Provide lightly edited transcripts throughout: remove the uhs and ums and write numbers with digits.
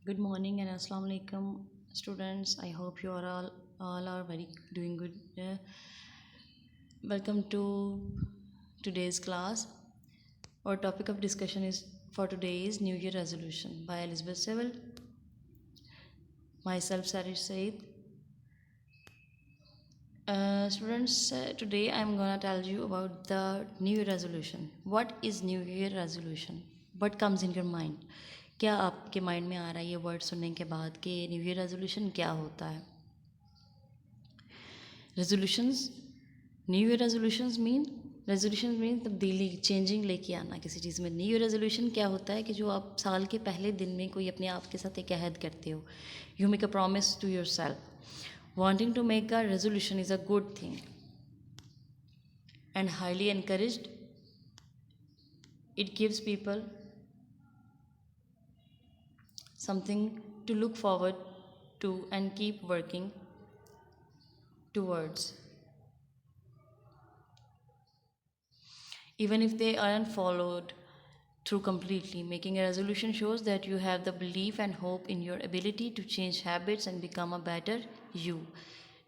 Good morning and assalamu alaikum, students. I hope you are all are very doing good. Welcome to today's class. Our topic of discussion is for today is New Year resolution by Elizabeth Sewell. Myself, Sarish Said. Students, today I'm gonna tell you about the New Year resolution. What is New Year resolution? What comes in your mind? क्या आपके mind में आ रहा है ये word सुनने के बाद कि न्यू ईयर रेजोल्यूशन क्या होता है? Resolutions, new year resolution mean तब्दीली, चेंजिंग लेके आना किसी चीज़ में। न्यू ईयर रेजोल्यूशन क्या होता है कि जो आप साल के पहले दिन में कोई अपने आप के साथ एक अहद करते हो। You make a promise to yourself. Wanting to make a resolution is a good thing and highly encouraged. It gives people something to look forward to and keep working towards. Even if they aren't followed through completely, making a resolution shows that you have the belief and hope in your ability to change habits and become a better you.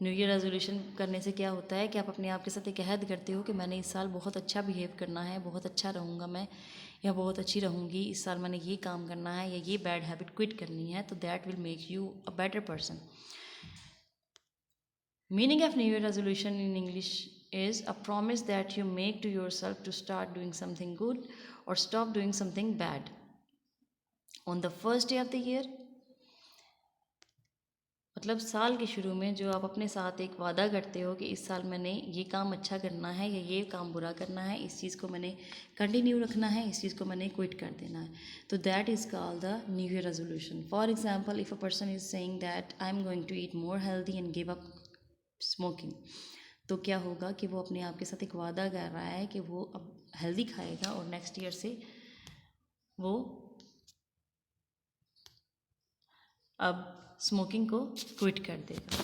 New year resolution करने से क्या होता है कि आप अपने आप के साथ एक अहद करते हो कि मैंने इस साल बहुत अच्छा बिहेव करना है, बहुत अच्छा रहूँगा मैं, या बहुत अच्छी रहूँगी, इस साल मैंने ये काम करना है या ये बैड हैबिट क्विट करनी है, तो that will make you a better person. Meaning of New Year resolution in English is a promise that you make to yourself to start doing something good or stop doing something bad. On the first day of the year, मतलब साल के शुरू में जो आप अपने साथ एक वादा करते हो कि इस साल मैंने ये काम अच्छा करना है या ये काम बुरा करना है, इस चीज़ को मैंने कंटिन्यू रखना है, इस चीज़ को मैंने क्विट कर देना है, तो that is called the new year resolution. For example, if a person is saying that I am going to eat more healthy and give up smoking, तो क्या होगा कि वो अपने आप के साथ एक वादा कर रहा है कि वो अब हेल्दी खाएगा और नेक्स्ट ईयर से वो अब स्मोकिंग को क्विट कर देगा.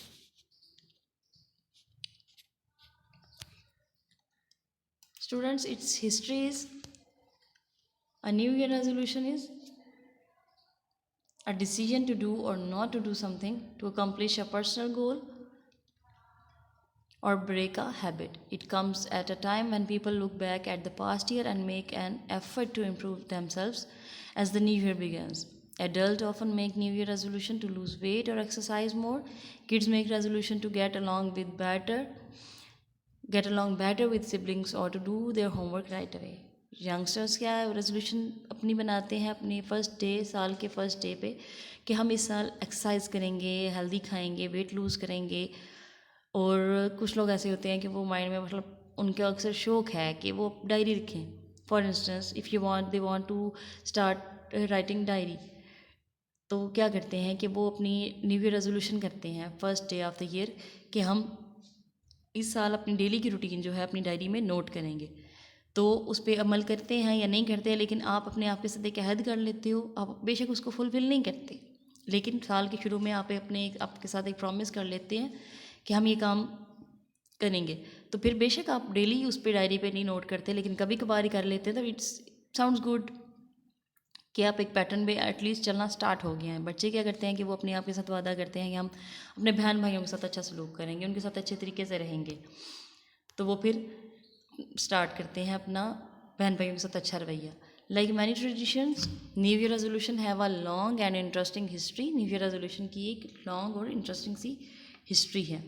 Students, it's history is a new year resolution is a decision to do or not to do something to accomplish a personal goal or break a habit. It comes at a time when people look back at the past year and make an effort to improve themselves as the new year begins. Adults often make new year resolution to lose weight or exercise more. Kids make resolution to get along better with siblings or to do their homework right away. Youngsters क्या resolution अपनी बनाते हैं अपने first day, साल के first day पे, कि हम इस साल एक्सरसाइज करेंगे, हेल्दी खाएंगे, वेट लूज़ करेंगे. और कुछ लोग ऐसे होते हैं कि वो माइंड में मतलब उनका अक्सर शौक है कि वो डायरी लिखें. For instance, if they want to start writing diary, तो क्या करते हैं कि वो अपनी न्यू ईयर रेजोल्यूशन करते हैं first day of the year कि हम इस साल अपनी डेली की रूटीन जो है अपनी डायरी में नोट करेंगे. तो उस पर अमल करते हैं या नहीं करते हैं, लेकिन आप अपने आप के साथ एक अहद कर लेते हो. आप बेशक उसको फुलफ़िल नहीं करते, लेकिन साल के शुरू में आप आपके साथ एक प्रॉमिस कर लेते हैं कि हम ये काम करेंगे. तो फिर बेशक आप डेली उस पर डायरी पे नहीं नोट करते, लेकिन कभी कभार ही कर लेते हैं, तो इट्स साउंड्स गुड कि आप एक पैटर्न पे एटलीस्ट चलना स्टार्ट हो गया है. बच्चे क्या करते हैं कि वो अपने आप के साथ वादा करते हैं कि हम अपने बहन भाइयों के साथ अच्छा सलूक करेंगे, उनके साथ अच्छे तरीके से रहेंगे, तो वो फिर स्टार्ट करते हैं अपना बहन भाइयों के साथ अच्छा रवैया. Like many traditions, new year resolution have a long and interesting history. New year resolution की एक लॉन्ग और इंटरेस्टिंग सी हिस्ट्री है.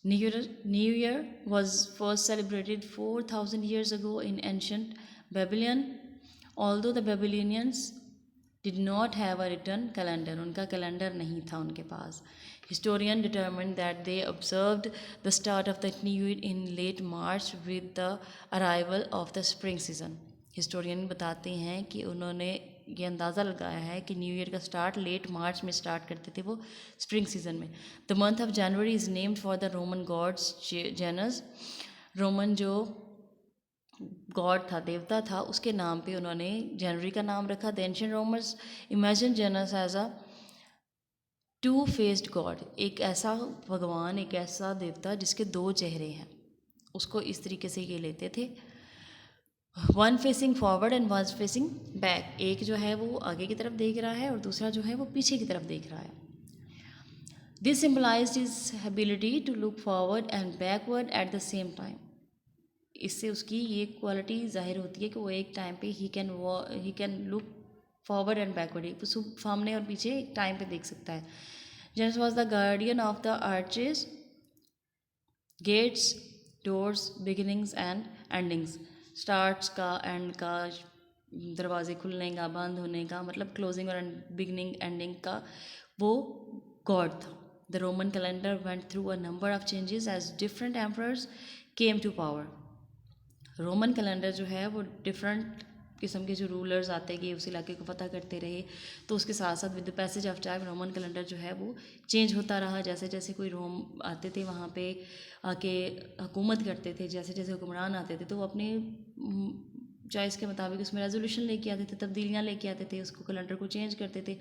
New Year was first celebrated 4,000 years ago in ancient Babylon. Although the Babylonians did not have a written calendar, उनका calendar नहीं था उनके पास. Historian determined that they observed the start of the new year in late March with the arrival of the spring season. Historian बताते हैं कि उन्होंने ये अंदाज़ा लगाया है कि न्यू ईयर का स्टार्ट लेट मार्च में स्टार्ट करते थे वो स्प्रिंग सीजन में. The month of January is named for the Roman gods Janus. Roman जो गॉड था, देवता था, उसके नाम पे उन्होंने जनवरी का नाम रखा. The ancient Romans imagine Janus as a two faced god. एक ऐसा भगवान, एक ऐसा देवता जिसके दो चेहरे हैं, उसको इस तरीके से ये लेते थे. One facing forward and one facing back, एक जो है वो आगे की तरफ देख रहा है और दूसरा जो है वो पीछे की तरफ देख रहा है। This symbolised his ability to look forward and backward at the same time. इससे उसकी ये क्वालिटी जाहिर होती है कि वो एक टाइम पे ही can look forward and backward, सामने और पीछे एक टाइम पे देख सकता है। Janus was the guardian of the arches, gates, doors, beginnings and endings. Starts का, एंड का, दरवाजे खुलने का, बंद होने का, मतलब क्लोजिंग और बिगिनिंग एंडिंग का वो गॉड था। The Roman calendar went through a number of changes as different emperors came to power. Roman calendar जो है वो डिफरेंट किस्म के जो रूलर्स आते गए उस इलाके को फतह करते रहे, तो उसके साथ साथ with the passage of time Roman calendar जो है वो चेंज होता रहा। जैसे जैसे कोई रोम आते थे वहाँ पे आके हुकूमत करते थे, जैसे जैसे हुक्मरान आते थे तो वो अपने चॉइस के मुताबिक उसमें रेजोल्यूशन लेके आते थे, तब्दीलियाँ लेके आते थे, उसको कैलेंडर को चेंज करते थे।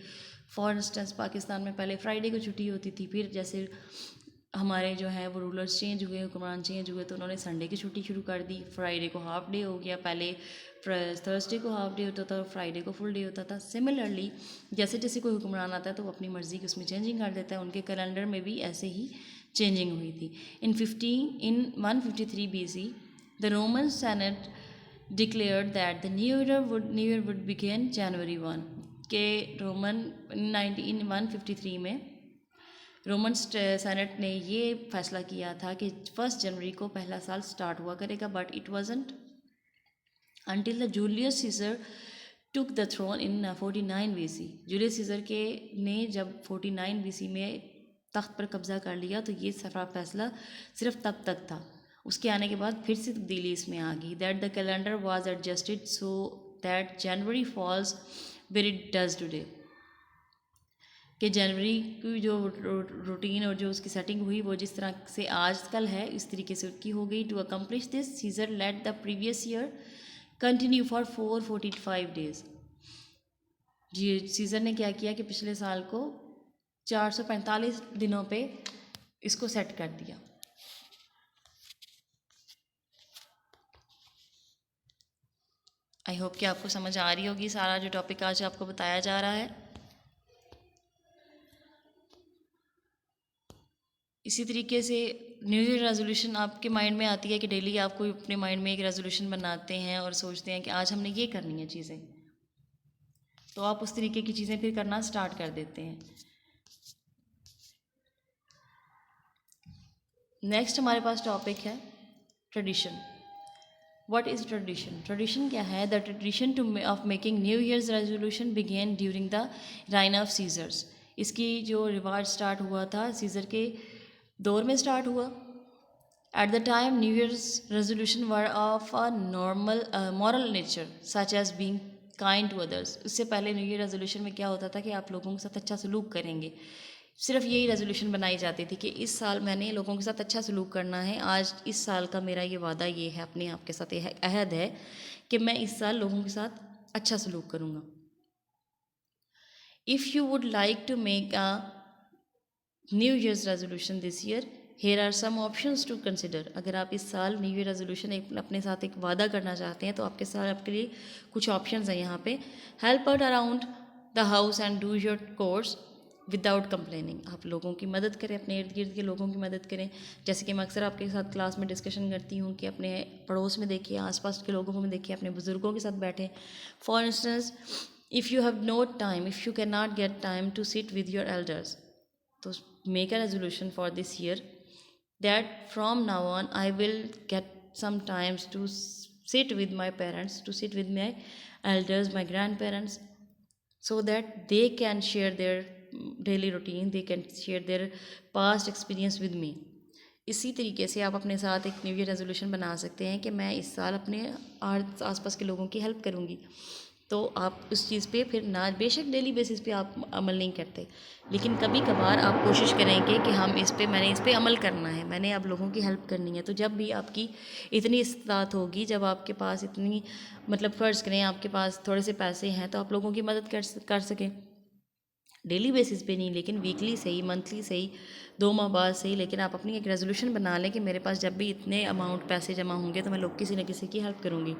फॉर इंस्टेंस पाकिस्तान में पहले फ्राइडे को छुट्टी होती थी, फिर जैसे हमारे जो है वो रूलर्स चेंज हुए, हुक्मरान चेंज हुए, तो उन्होंने संडे की छुट्टी शुरू कर दी। फ्राइडे को हाफ डे हो गया, पहले थर्सडे को हाफ डे होता था और फ्राइडे को फुल डे होता था। सिमिलरली जैसे जैसे कोई हुक्मरान आता है तो वो अपनी मर्ज़ी की उसमें चेंजिंग कर देता है। उनके कैलेंडर में भी ऐसे ही चेंजिंग हुई थी। इन 153 BC the Roman senate declared that the new year would begin January 1 के रोमन 153 में रोमन सेनेट ने ये फैसला किया था कि 1 जनवरी को पहला साल स्टार्ट हुआ करेगा। But it wasn't until the Julius Caesar took the throne in 49 BC। Julius Caesar के ने जब 49 BC में तख्त पर कब्जा कर लिया तो ये फैसला सिर्फ तब तक था। उसके आने के बाद फिर से तब्दीली इसमें आ गई। That the calendar was adjusted so that January falls where it does today, कि जनवरी की जो रूटीन और जो उसकी सेटिंग हुई वो जिस तरह से आजकल है इस तरीके से उसकी हो गई। To accomplish this Caesar let the previous year continue for 445 days. जी सीजर ने क्या किया कि पिछले साल को 445 दिनों पे इसको सेट कर दिया। आई होप कि आपको समझ आ रही होगी सारा जो टॉपिक आज आपको बताया जा रहा है। इसी तरीके से न्यू ईयर रेजोल्यूशन आपके माइंड में आती है कि डेली आप कोई अपने माइंड में एक रेजोल्यूशन बनाते हैं और सोचते हैं कि आज हमने ये करनी है चीज़ें, तो आप उस तरीके की चीज़ें फिर करना स्टार्ट कर देते हैं। नेक्स्ट हमारे पास टॉपिक है tradition. What is tradition? Tradition क्या है? The tradition of making new years resolution began during the reign of Caesars. इसकी जो रिवाज स्टार्ट हुआ था सीजर के दौर में स्टार्ट हुआ। At the time new years resolution were of a normal moral nature such as being kind to others. उससे पहले न्यू ईयर रेजोल्यूशन में क्या होता था कि आप लोगों के साथ अच्छा सलूक करेंगे। सिर्फ यही रेजोल्यूशन बनाई जाती थी कि इस साल मैंने लोगों के साथ अच्छा सलूक करना है। आज इस साल का मेरा ये वादा ये है, अपने आप के साथ ये अहद है कि मैं इस साल लोगों के साथ अच्छा सलूक करूँगा। If you would like to make a new years resolution this year, here are some options to consider. अगर आप इस साल न्यू ईयर रेजोल्यूशन अपने साथ एक वादा करना चाहते हैं तो आपके लिए कुछ ऑप्शंस हैं यहाँ पे। Help out around the house and do your course without complaining. आप लोगों की मदद करें, अपने इर्द गिर्द के लोगों की मदद करें। जैसे कि मैं अक्सर आपके साथ क्लास में डिस्कशन करती हूँ कि अपने पड़ोस में देखिए, आसपास के लोगों को में देखिए, अपने बुज़ुर्गों के साथ बैठें। For instance if you have no time, if you can not get time to sit with your elders, तो make a resolution for this year that from now on I will get some times to sit with my parents, to sit with my elders, my grandparents, so that they can share their daily routine, they can share their past experience with me। इसी तरीके से आप अपने साथ एक new year resolution बना सकते हैं कि मैं इस साल अपने आसपास के लोगों की हेल्प करूँगी। तो आप उस चीज़ पे फिर ना, बेशक डेली बेसिस पे आप अमल नहीं करते, लेकिन कभी कभार आप कोशिश करेंगे कि मैंने इस पे अमल करना है, मैंने अब लोगों की हेल्प करनी है। तो जब भी आपकी इतनी इस्तात होगी, जब आपके पास इतनी, मतलब फ़र्ज़ करें आपके पास थोड़े से पैसे हैं तो आप लोगों की मदद कर सकें। डेली बेसिस पे नहीं, लेकिन वीकली सही, मंथली सही, 2 माह बाद सही, लेकिन आप अपनी एक रेजोल्यूशन बना लें कि मेरे पास जब भी इतने अमाउंट पैसे जमा होंगे तो मैं लोग किसी न किसी की हेल्प करूँगी।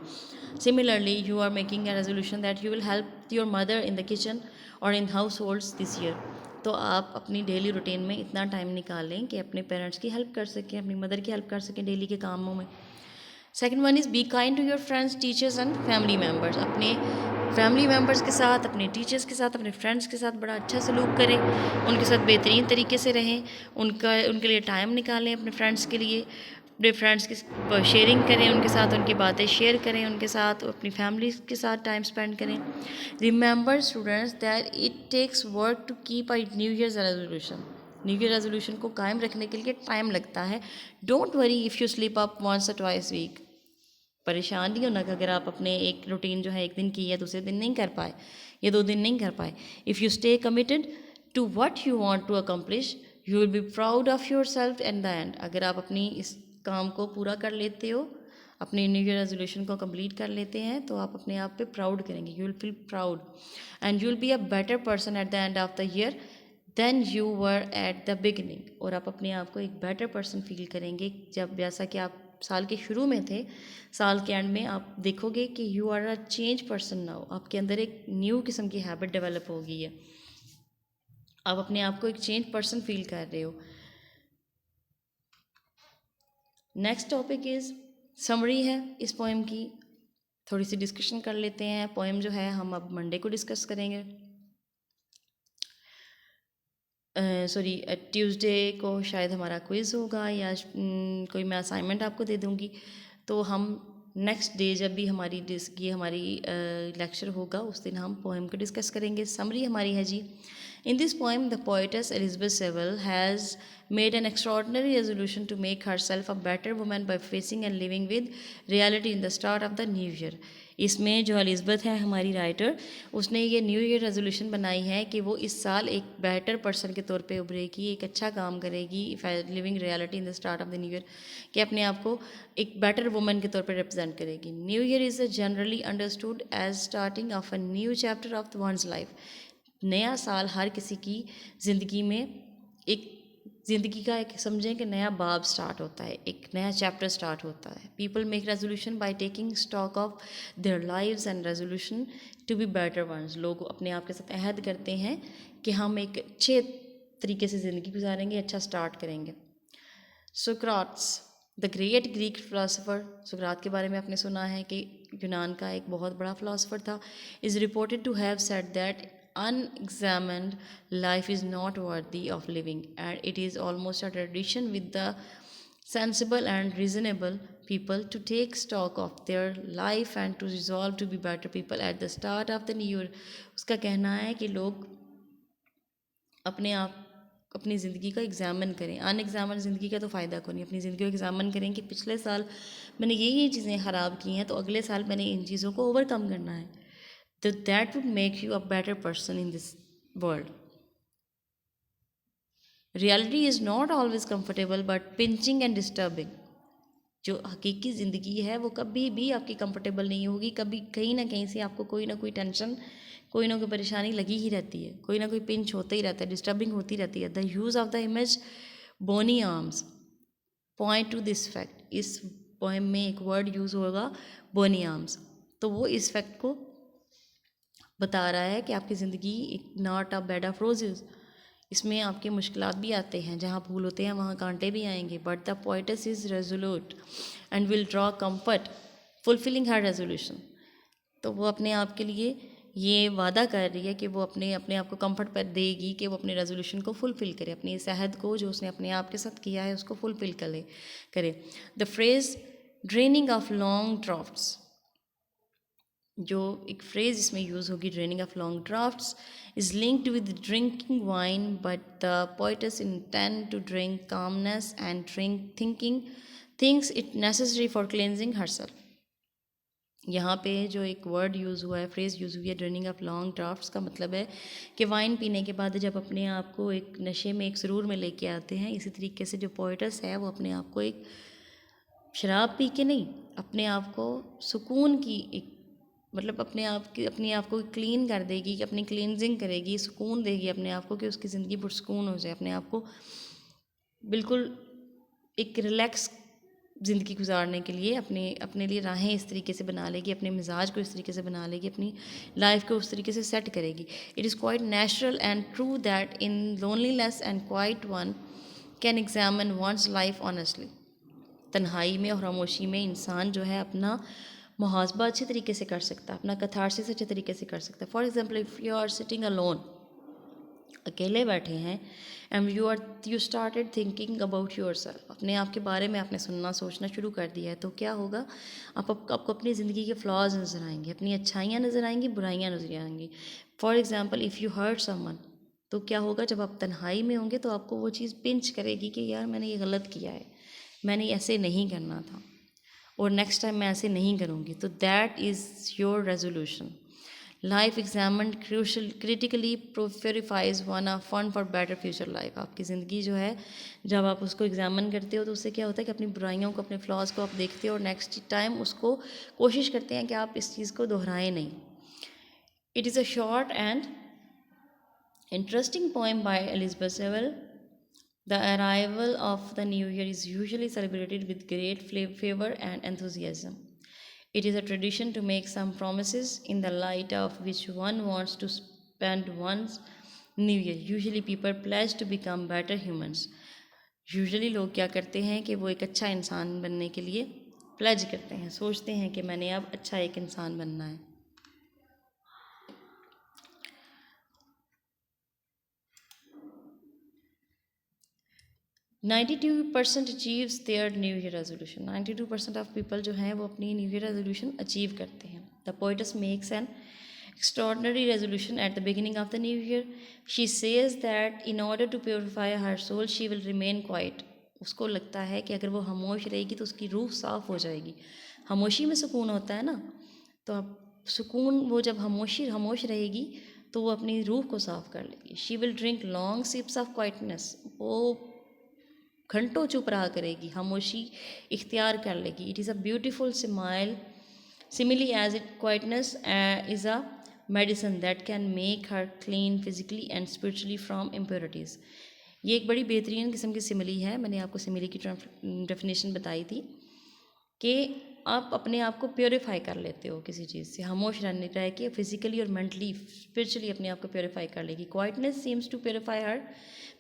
Similarly you are making a resolution that you will help your mother in the kitchen और in households this year. तो आप अपनी डेली रूटीन में इतना टाइम निकालें कि अपने पेरेंट्स की हेल्प कर सकें, अपनी मदर की हेल्प कर सकें डेली के कामों में। Second one is be kind to your friends, teachers and family members. अपने फैमिली मेम्बर्स के साथ, अपने टीचर्स के साथ, अपने फ्रेंड्स के साथ बड़ा अच्छा सलूक करें, उनके साथ बेहतरीन तरीके से रहें, उनके लिए टाइम निकालें, अपने फ्रेंड्स के लिए, अपने फ्रेंड्स की शेयरिंग करें उनके साथ, उनकी बातें शेयर करें उनके साथ, अपनी फैमिली के साथ टाइम स्पेंड करें। Remember students that it takes work to keep a new years resolution. New year resolution को कायम रखने के लिए टाइम लगता है। Don't worry if you slip up once और ट्वाइस वीक। परेशान नहीं होना कि अगर आप अपने एक रूटीन जो है एक दिन की है दूसरे दिन नहीं कर पाए या 2 दिन नहीं कर पाए। If you stay committed to what you want to accomplish you will be proud of yourself at the end. अगर आप अपनी इस काम को पूरा कर लेते हो, अपनी न्यू ईयर रेजोल्यूशन को कंप्लीट कर लेते हैं, तो आप अपने आप पे प्राउड करेंगे, you will feel proud and you will be a better person at the end of the year then you were at the beginning. और आप अपने आप को एक बेटर पर्सन फील करेंगे जब, जैसा कि आप साल के शुरू में थे, साल के एंड में आप देखोगे कि you are a change person now. आपके अंदर एक न्यू किस्म की हैबिट डेवलप हो गई है, आप अपने आप को एक चेंज पर्सन फील कर रहे हो। नेक्स्ट टॉपिक इज़ समरी है इस पोएम की, थोड़ी सी डिस्कशन कर लेते हैं। पोएम जो है हम अब मंडे को डिस्कस करेंगे, सॉरी ट्यूसडे को शायद हमारा क्विज़ होगा या कोई मैं असाइनमेंट आपको दे दूँगी। तो हम नेक्स्ट डे जब भी हमारी लेक्चर होगा उस दिन हम पोएम को डिस्कस करेंगे। समरी हमारी है जी। In this poem the poetess Elizabeth Sewell has made an extraordinary resolution to make herself a better woman by facing and living with reality in the start of the new year. इसमें जो Elizabeth है हमारी writer, उसने ये new year resolution बनाई है कि वो इस साल एक बेटर पर्सन के तौर पे उभरेगी, एक अच्छा काम करेगी, living reality in the start of the new year, कि अपने आप को एक बेटर वुमन के तौर पे रिप्रेजेंट करेगी। New year is generally understood as starting of a new chapter of ones life. नया साल हर किसी की ज़िंदगी में एक ज़िंदगी का एक समझें कि नया बाब स्टार्ट होता है, एक नया चैप्टर स्टार्ट होता है। People make resolution by taking stock of their lives and resolution to be better ones. लोग अपने आप के साथ अहद करते हैं कि हम एक अच्छे तरीके से ज़िंदगी गुजारेंगे, अच्छा स्टार्ट करेंगे। सोक्राट्स द ग्रेट ग्रीक फिलासफर, सुकरात के बारे में आपने सुना है कि यूनान का एक बहुत बड़ा फिलासफर था, is reported to have said that unexamined life is not worthy of living and it is almost a tradition with the sensible and reasonable people to take stock of their life and to resolve to be better people at the start of the new year। उसका कहना है कि लोग अपने आप अपनी ज़िंदगी का एग्ज़ामिन करें। अनएग्ज़ामिन ज़िंदगी का तो फ़ायदा को नहीं। अपनी ज़िंदगी को एग्ज़ामिन करें कि पिछले साल मैंने ये चीज़ें ख़राब की हैं, तो अगले साल मैंने इन चीज़ों को ओवरकम करना है। तो that would make you a better person in this world. Reality is not always comfortable but pinching and disturbing. जो हकीकी ज़िंदगी है वो कभी भी आपकी कंफर्टेबल नहीं होगी, कभी कहीं ना कहीं से आपको कोई ना कोई टेंशन, कोई ना कोई परेशानी लगी ही रहती है, कोई ना कोई पिंच होता ही रहता है, डिस्टर्बिंग होती रहती है। The use of the image bony arms point to this fact. इस पोएम में एक वर्ड यूज़ होगा बोनी आर्म्स, तो वो इस फैक्ट को बता रहा है कि आपकी ज़िंदगी एक not a bed of roses. इसमें आपके मुश्किलात भी आते हैं, जहाँ फूल होते हैं वहाँ कांटे भी आएंगे, but the poet's is resolute and will draw comfort fulfilling her resolution. तो वो अपने आप के लिए ये वादा कर रही है कि वो अपने अपने आप को कंफर्ट पर देगी कि वो अपने रेजोल्यूशन को फुलफिल करे, अपने इस अहद को जो उसने अपने आप के साथ किया है उसको फुलफिल करे। The phrase draining of long draughts, जो एक फ्रेज इसमें यूज़ होगी draining of long draughts, is linked with drinking wine but the poets intend to drink calmness and drink thinking things it necessary for cleansing herself. यहाँ पे जो एक word use हुआ है, फ्रेज यूज़ हुई है ड्रेनिंग ऑफ लॉन्ग ड्राफ्ट्स, का मतलब है कि वाइन पीने के बाद जब अपने आप को एक नशे में, एक सुरूर में लेके आते हैं, इसी तरीके से जो पोइटस है वो अपने आप को एक शराब पी के नहीं, अपने आप को सुकून की एक मतलब अपने आप को क्लीन कर देगी, कि अपनी क्लींजिंग करेगी, सुकून देगी अपने आप को, कि उसकी ज़िंदगी पुरसुकून हो जाए, अपने आप को बिल्कुल एक रिलैक्स ज़िंदगी गुजारने के लिए अपने अपने लिए राहें इस तरीके से बना लेगी, अपने मिजाज को इस तरीके से बना लेगी, अपनी लाइफ को उस तरीके से सेट करेगी. It is quite natural and true that in loneliness and quiet one can examine one's life honestly. तन्हाई में और खामोशी में इंसान जो है अपना मुहासबा अच्छे तरीके से कर सकता है, अपना कथारसिस अच्छे तरीके से कर सकता है. For example, if you are sitting alone, अकेले बैठे हैं, and you started thinking about yourself, अपने आप के बारे में आपने सुनना सोचना शुरू कर दिया है, तो क्या होगा, आपको अपनी ज़िंदगी के फ्लॉज नज़र आएंगे, अपनी अच्छाइयाँ नज़र आएंगी, बुराइयाँ नज़र आएंगी. For example, if you hurt someone, तो क्या होगा, जब आप तन्हाई में होंगे तो आपको वो चीज़ पिंच करेगी कि यार मैंने ये गलत किया है, मैंने ऐसे नहीं करना था, और नेक्स्ट टाइम मैं ऐसे नहीं करूँगी. तो that is your resolution. Life examine critically purifies one a fun for better future life. आपकी ज़िंदगी जो है, जब आप उसको एग्जामन करते हो तो उससे क्या होता है कि अपनी बुराइयों को, अपने फ्लॉज को आप देखते हो, और नेक्स्ट टाइम उसको कोशिश करते हैं कि आप इस चीज़ को दोहराएं नहीं. It is a short and interesting poem by Elizabeth Sewell. The arrival of the new year is usually celebrated with great fervor and enthusiasm. It is a tradition to make some promises in the light of which one wants to spend one's new year. Usually people pledge to become better humans. Usually लोग क्या करते हैं कि वो एक अच्छा इंसान बनने के लिए प्लेज करते हैं, सोचते हैं कि मैंने अब अच्छा एक इंसान बनना है. 92% achieves their new year resolution. 92% of people जो हैं वो अपनी न्यू ईयर रेजोल्यूशन अचीव करते हैं. The poet's makes an extraordinary resolution at the beginning of the new year. She says that in order to purify her soul, she will remain quiet. उसको लगता है कि अगर वो खामोश रहेगी तो उसकी रूह साफ़ हो जाएगी. खामोशी में सुकून होता है ना, तो अब सुकून, वो जब खामोश रहेगी तो वो अपनी रूह को साफ़ कर लेगी. She will drink long sips of quietness. वो घंटों चुप रहा करेगी, खामोशी इख्तियार कर लेगी. It is a beautiful simile as it quietness is a medicine that can make her clean physically and spiritually from impurities. ये एक बड़ी बेहतरीन किस्म की सिमिली है. मैंने आपको सिमिली की डेफिनेशन बताई थी कि आप अपने आप को प्योरीफाई कर लेते हो किसी चीज़ से, खामोश रह के फिजिकली और मेंटली स्पिरिचुअली अपने आप को प्योरीफाई कर लेगी. Quietness seems to purify her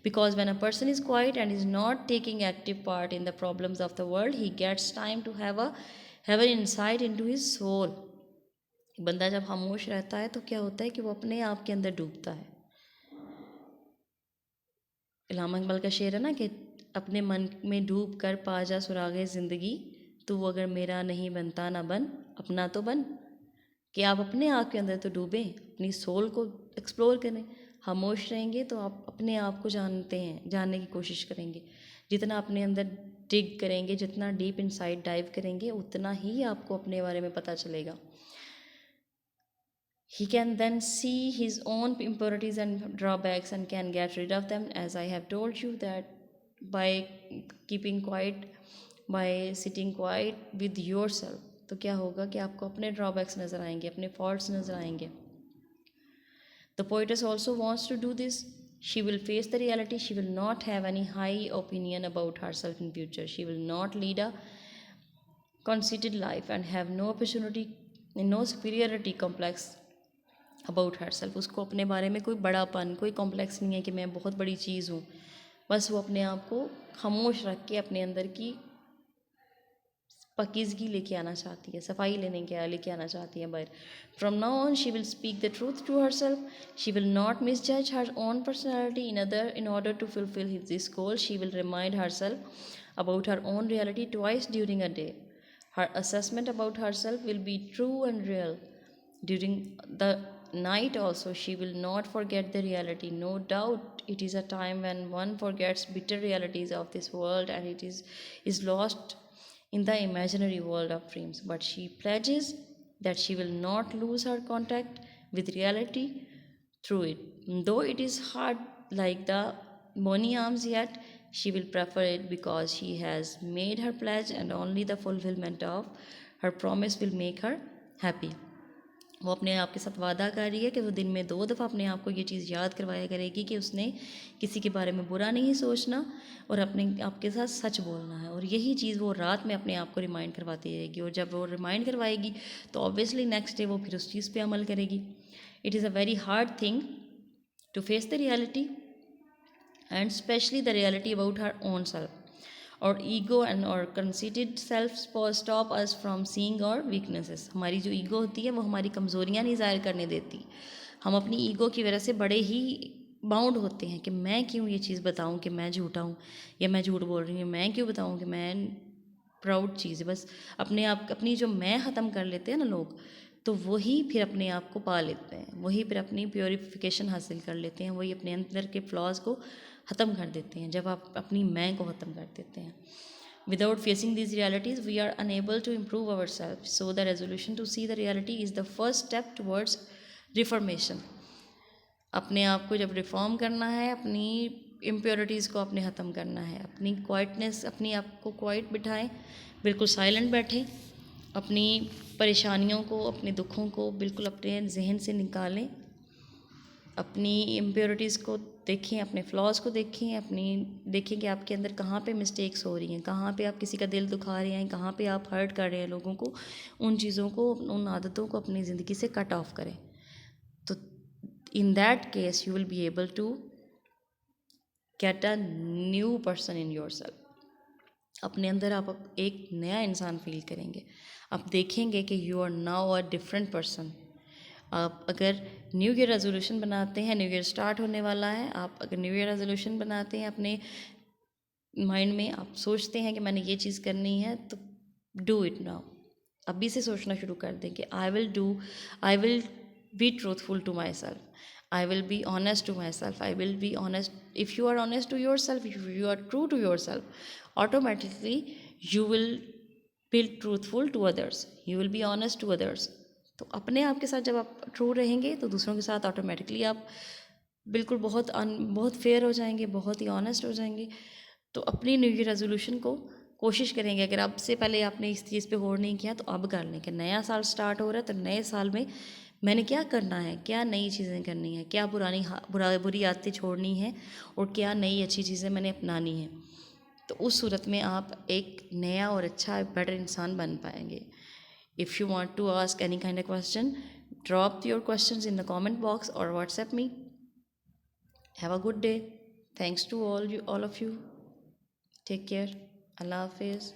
because when a person is quiet and is not taking active part in the problems of the world, he gets time to have an insight into his soul. बंदा जब खामोश रहता है तो क्या होता है कि वो अपने आप के अंदर डूबता है. इल्हाम इकबाल का शेर है ना कि अपने मन में डूब कर पा जा सुरागे ज़िंदगी, तो वो अगर मेरा नहीं बनता ना बन, अपना तो बन. कि आप अपने आप के अंदर तो डूबें, अपनी सोल को एक्सप्लोर करें. खामोश रहेंगे तो आप अपने आप को जानने की कोशिश करेंगे. जितना अपने अंदर डिग करेंगे, जितना डीप इनसाइड डाइव करेंगे, उतना ही आपको अपने बारे में पता चलेगा. He can then see his own impurities and drawbacks and can get rid of them, as I have told you that by keeping quiet, by sitting quiet with yourself. तो क्या होगा कि आपको अपने ड्रॉबैक्स नज़र आएंगे, अपने फॉल्ट्स नज़र आएंगे. The poetess also wants to do this. She will face the reality. She will not have any high opinion about herself in future. She will not lead a conceited life and have no opportunity, no superiority complex about herself. उसको अपने बारे में कोई बड़ापन, कोई complex नहीं है कि मैं बहुत बड़ी चीज़ हूँ. बस वो अपने आप को खामोश रख के अपने अंदर की पकीज़गी लेके आना चाहती है, सफाई लेके आना चाहती है बाहर. From now on she will speak the truth to herself. She will not misjudge her own personality in order to fulfil this goal. She will remind herself about her own reality twice during a day. Her assessment about herself will be true and real. During the night also she will not forget the reality. No doubt it is a time when one forgets bitter realities of this world and it is lost in the imaginary world of dreams. But she pledges that she will not lose her contact with reality through it. Though it is hard like the bony arms, yet she will prefer it because she has made her pledge, and only the fulfillment of her promise will make her happy. वो अपने आप के साथ वादा कर रही है कि वो दिन में 2 दफ़ा अपने आप को ये चीज़ याद करवाया करेगी कि उसने किसी के बारे में बुरा नहीं सोचना और अपने आप के साथ सच बोलना है। और यही चीज़ वो रात में अपने आप को रिमाइंड करवाती रहेगी, और जब वो रिमाइंड करवाएगी तो ऑब्वियसली नेक्स्ट डे वो फिर उस चीज़ पे अमल करेगी। It is a very hard thing to face the reality, and especially the reality about her own self. Our ego and our conceited self stop us from seeing our weaknesses. हमारी जो ego होती है वो हमारी कमज़ोरियाँ नहीं ज़ाहिर करने देती। हम अपनी ईगो की वजह से बड़े ही बाउंड होते हैं कि मैं क्यों ये चीज़ बताऊं कि मैं झूठा हूँ या मैं झूठ बोल रही हूँ, मैं क्यों बताऊं कि मैं प्राउड चीज़ है। बस अपने आप अपनी जो मैं ख़त्म कर लेते हैं ना लोग, तो वही फिर अपने आप को पा लेते हैं, वही फिर अपनी प्योरिफिकेशन हासिल कर लेते हैं, वही अपने अंदर के फ्लॉज को ख़त्म कर देते हैं जब आप अपनी मैं को ख़त्म कर देते हैं। Without facing these realities we are unable to improve ourselves, so the resolution to see the reality is the first step towards reformation. अपने आप को जब रिफॉर्म करना है, अपनी इम्प्योरिटीज़ को अपने ख़त्म करना है, अपनी क्वाइटनेस, अपनी आप को क्वाइट बिठाएं, बिल्कुल साइलेंट बैठें, अपनी परेशानियों को, अपने दुखों को बिल्कुल अपने जहन से निकालें, अपनी इम्प्योरिटीज़ को देखें, अपने फ्लॉज को देखें, अपनी देखें कि आपके अंदर कहाँ पे मिस्टेक्स हो रही हैं, कहाँ पे आप किसी का दिल दुखा रहे हैं, कहाँ पे आप हर्ट कर रहे हैं लोगों को। उन चीज़ों को, उन आदतों को अपनी ज़िंदगी से कट ऑफ करें। तो in that case you will be able to get a new person in yourself. अपने अंदर आप एक नया इंसान फील करेंगे, आप देखेंगे कि you are now a different person. आप अगर न्यू ईयर रेजोल्यूशन बनाते हैं, न्यू ईयर स्टार्ट होने वाला है, आप अगर न्यू ईयर रेजोल्यूशन बनाते हैं अपने माइंड में, आप सोचते हैं कि मैंने ये चीज़ करनी है, तो डू इट नाउ। अभी से सोचना शुरू कर दें कि I will be truthful to myself, I will be honest to myself, I will be honest. If you are honest to yourself, if you are true to yourself, automatically you will be truthful to others, you will be honest to others. तो अपने आप के साथ जब आप true रहेंगे तो दूसरों के साथ ऑटोमेटिकली आप बिल्कुल बहुत फेयर हो जाएंगे, बहुत ही ऑनेस्ट हो जाएंगे। तो अपनी न्यू ईयर रेजोल्यूशन को कोशिश करेंगे, अगर अब से पहले आपने इस चीज़ पे गौर नहीं किया तो अब कर लें कि नया साल स्टार्ट हो रहा है, तो नए साल में मैंने क्या करना है, क्या नई चीज़ें करनी है, क्या बुरी आदतें छोड़नी है और क्या नई अच्छी चीज़ें मैंने अपनानी है। तो उस सूरत में आप एक नया और अच्छा बेटर इंसान बन पाएंगे। If you want to ask any kind of question, drop your questions in the comment box और WhatsApp me. Have a good day. Thanks to all of you. Take care. Allah Hafiz.